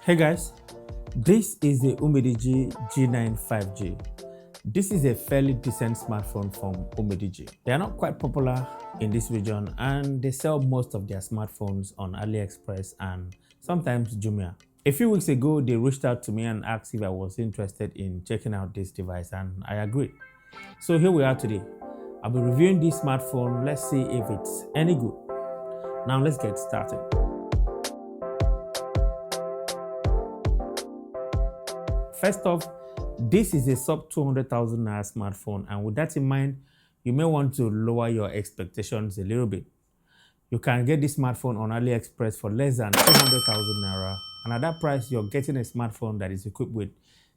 Hey guys, this is the Umidigi G9 5G. This is a fairly decent smartphone from Umidigi. They are not quite popular in this region and they sell most of their smartphones on AliExpress and sometimes Jumia. A few weeks ago, they reached out to me and asked if I was interested in checking out this device, and I agreed. So here we are today. I'll be reviewing this smartphone. Let's see if it's any good. Now let's get started. First off, this is a sub 200,000 naira smartphone, and with that in mind, you may want to lower your expectations a little bit. You can get this smartphone on AliExpress for less than 200,000 naira, and at that price, you're getting a smartphone that is equipped with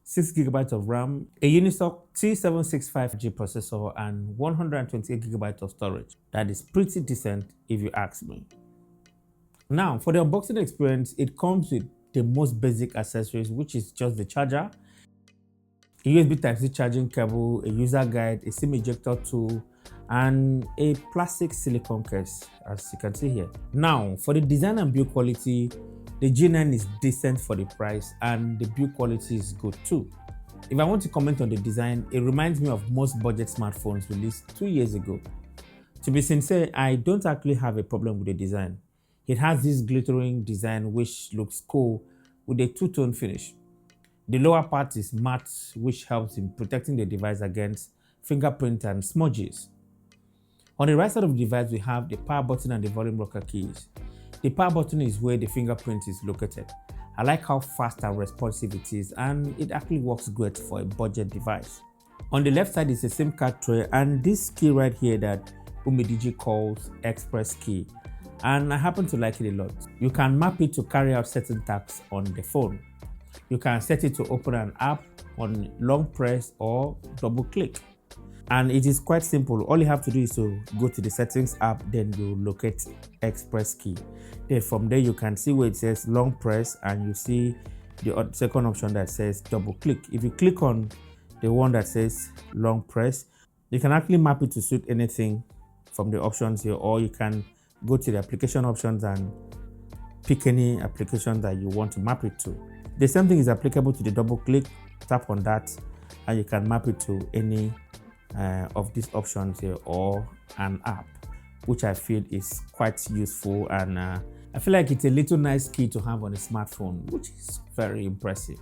6GB of RAM, a Unisoc T765G processor, and 128GB of storage. That is pretty decent if you ask me. Now, for the unboxing experience, it comes with the most basic accessories, which is just the charger, a USB Type-C charging cable, a user guide, a SIM ejector tool, and a plastic silicone case, as you can see here. Now, for the design and build quality, the G9 is decent for the price and the build quality is good too. If I want to comment on the design, it reminds me of most budget smartphones released 2 years ago. To be sincere, I don't actually have a problem with the design. It has this glittering design which looks cool with a two-tone finish. The lower part is matte, which helps in protecting the device against fingerprint and smudges. On the right side of the device, we have the power button and the volume rocker keys. The power button is where the fingerprint is located. I like how fast and responsive it is, and it actually works great for a budget device. On the left side is a SIM card tray and this key right here that Umidigi calls Express key, and I happen to like it a lot. You can map it to carry out certain tasks on the phone. You can set it to open an app on long press or double click. And it is quite simple. All you have to do is to go to the settings app, then you locate Express key. Then from there you can see where it says long press and you see the second option that says double click. If you click on the one that says long press, you can actually map it to suit anything from the options here, or you can go to the application options and pick any application that you want to map it to. The same thing is applicable to the double click. Tap on that and you can map it to any of these options here or an app, which I feel is quite useful, and I feel like it's a little nice key to have on a smartphone, which is very impressive.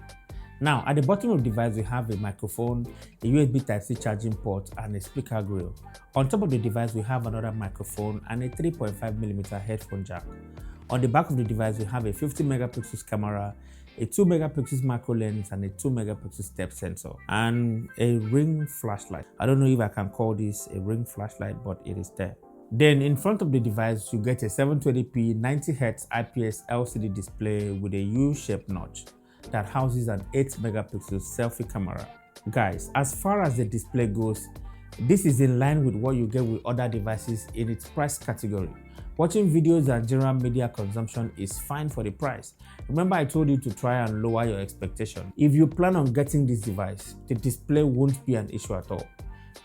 Now, at the bottom of the device, we have a microphone, a USB Type-C charging port, and a speaker grill. On top of the device, we have another microphone and a 3.5mm headphone jack. On the back of the device, we have a 50 megapixels camera, a 2 megapixels macro lens, and a 2 megapixel step sensor, and a ring flashlight. I don't know if I can call this a ring flashlight, but it is there. Then in front of the device, you get a 720p 90Hz IPS LCD display with a U-shaped notch that houses an 8 megapixel selfie camera. Guys, as far as the display goes, this is in line with what you get with other devices in its price category. Watching videos and general media consumption is fine for the price. Remember, I told you to try and lower your expectation. If you plan on getting this device, the display won't be an issue at all.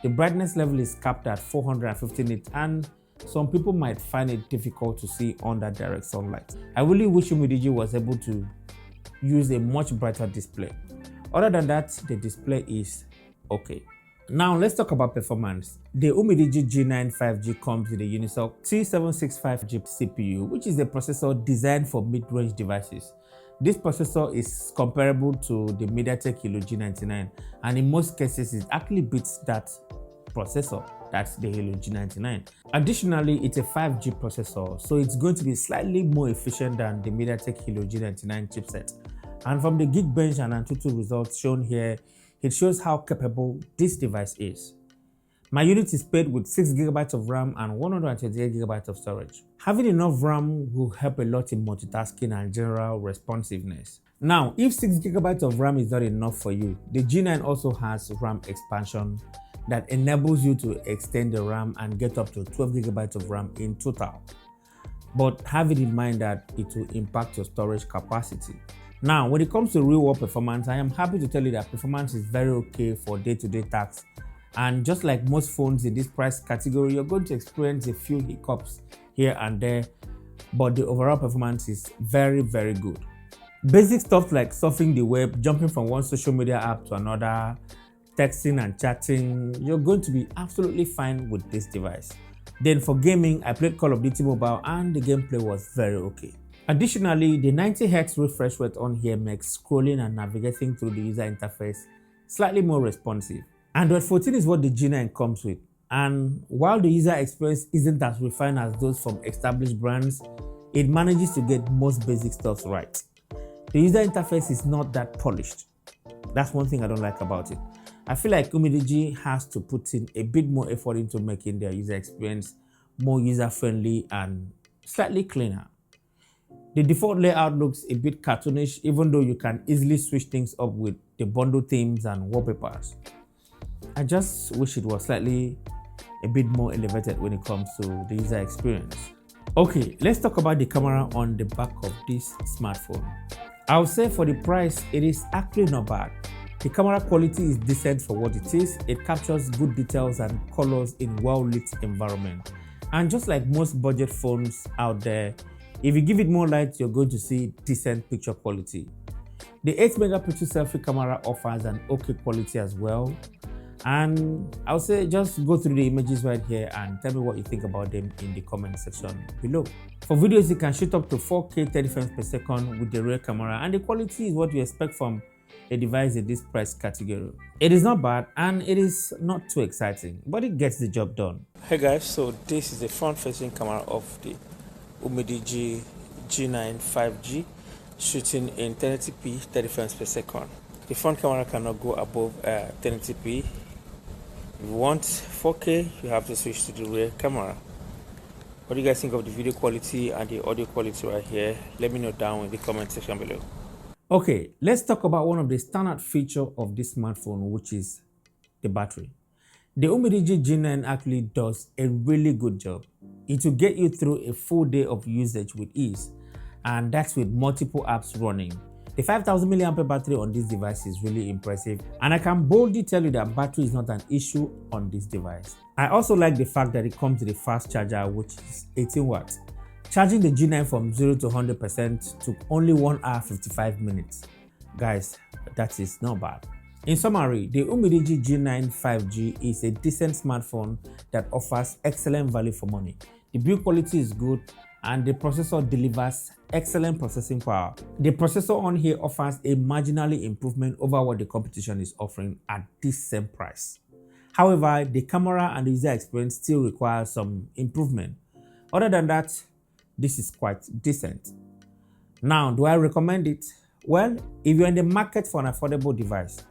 The brightness level is capped at 450 nits, and some people might find it difficult to see under direct sunlight. I really wish Umidigi was able to use a much brighter display. Other than that, the display is okay. Now let's talk about performance. The Umidigi G9 5G comes with a Unisoc T765G CPU, which is a processor designed for mid-range devices. This processor is comparable to the MediaTek Helio G99, and in most cases it actually beats that processor, that's the Helio G99. Additionally, it's a 5G processor, so it's going to be slightly more efficient than the MediaTek Helio G99 chipset. And from the Geekbench and Antutu results shown here, it shows how capable this device is. My unit is paired with 6GB of RAM and 128GB of storage. Having enough RAM will help a lot in multitasking and general responsiveness. Now, if 6GB of RAM is not enough for you, the G9 also has RAM expansion that enables you to extend the RAM and get up to 12GB of RAM in total. But have it in mind that it will impact your storage capacity. Now, when it comes to real-world performance, I am happy to tell you that performance is very okay for day-to-day tasks. And just like most phones in this price category, you're going to experience a few hiccups here and there, but the overall performance is very, very good. Basic stuff like surfing the web, jumping from one social media app to another, texting and chatting, you're going to be absolutely fine with this device. Then for gaming, I played Call of Duty Mobile and the gameplay was very okay. Additionally, the 90Hz refresh rate on here makes scrolling and navigating through the user interface slightly more responsive. Android 14 is what the G9 comes with, and while the user experience isn't as refined as those from established brands, it manages to get most basic stuff right. The user interface is not that polished. That's one thing I don't like about it. I feel like Umidigi has to put in a bit more effort into making their user experience more user-friendly and slightly cleaner. The default layout looks a bit cartoonish, even though you can easily switch things up with the bundle themes and wallpapers. I just wish it was slightly a bit more elevated when it comes to the user experience. Okay, let's talk about the camera on the back of this smartphone. I would say for the price, it is actually not bad. The camera quality is decent for what it is. It captures good details and colors in well-lit environment. And just like most budget phones out there, if you give it more light, you're going to see decent picture quality. The 8-megapixel selfie camera offers an okay quality as well. And I would say just go through the images right here and tell me what you think about them in the comment section below. For videos, you can shoot up to 4K 30 frames per second with the rear camera, and the quality is what you expect from a device in this price category. It is not bad and it is not too exciting, but it gets the job done. Hey guys, so this is the front-facing camera of the Umidigi G9 5G, shooting in 1080p 30 frames per second. The front camera cannot go above 1080p. If you want 4K, you have to switch to the rear camera. What do you guys think of the video quality and the audio quality right here? Let me know down in the comment section below. Okay, let's talk about one of the standard features of this smartphone, which is the battery. The Umidigi G9 actually does a really good job. It will get you through a full day of usage with ease, and that's with multiple apps running. The 5000 mAh battery on this device is really impressive, and I can boldly tell you that battery is not an issue on this device. I also like the fact that it comes with a fast charger, which is 18 watts. Charging the G9 from 0 to 100% took only 1 hour 55 minutes. Guys, that is not bad. In summary, the Umidigi G9 5G is a decent smartphone that offers excellent value for money. The build quality is good, and the processor delivers excellent processing power. The processor on here offers a marginally improvement over what the competition is offering at this same price. However, the camera and the user experience still require some improvement. Other than that, this is quite decent. Now, do I recommend it? Well, if you're in the market for an affordable device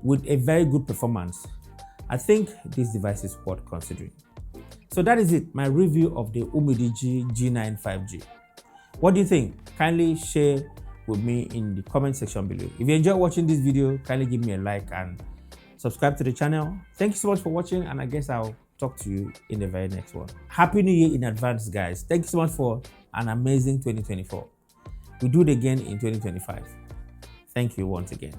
with a very good performance, I think this device is worth considering. So that is it, my review of the Umidigi G9 5G. What do you think? Kindly share with me in the comment section below. If you enjoyed watching this video, kindly give me a like and subscribe to the channel. Thank you so much for watching, and I guess I'll talk to you in the very next one. Happy New Year in advance, guys. Thank you so much for an amazing 2024. We'll do it again in 2025. Thank you once again.